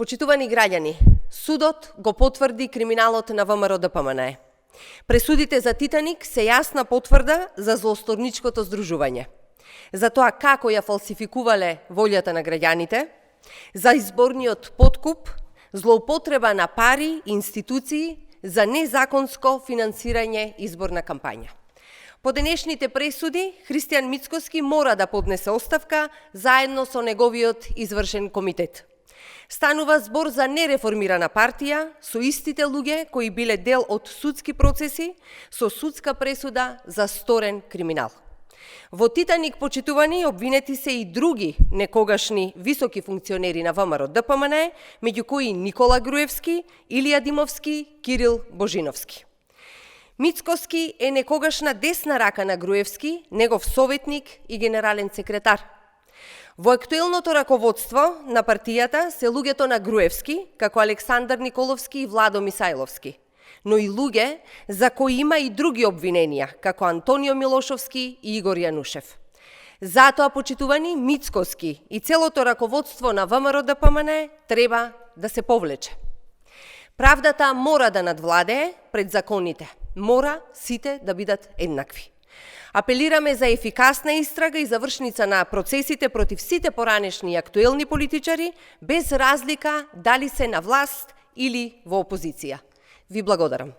Почитувани граѓани, судот го потврди криминалот на ВМРО-ДПМНЕ. Пресудите за Титаник се јасна потврда за злосторничкото здружување, за тоа како ја фалсификувале волјата на граѓаните, за изборниот подкуп, злоупотреба на пари и институции за незаконско финансирање изборна кампања. По денешните пресуди, Христијан Мицкоски мора да поднесе оставка заедно со неговиот извршен комитет. Станува збор за нереформирана партија со истите луѓе кои биле дел од судски процеси со судска пресуда за сторен криминал. Во Титаник, почитувани, обвинети се и други некогашни високи функционери на ВМРО-ДПМНЕ, меѓу кои Никола Груевски, Илија Димовски, Кирил Божиновски. Мицкоски е некогашна десна рака на Груевски, негов советник и генерален секретар. Во актуелното раководство на партијата се луѓето на Груевски, како Александар Николовски и Владо Мисајловски, но и луѓе за кои има и други обвиненија, како Антонио Милошовски и Игор Јанушев. Затоа, почитувани, Мицкоски и целото раководство на ВМРО-ДПМНЕ треба да се повлече. Правдата мора да надвладее пред законите. Мора сите да бидат еднакви. Апелираме за ефикасна истрага и завршница на процесите против сите поранешни и актуелни политичари, без разлика дали се на власт или во опозиција. Ви благодарам.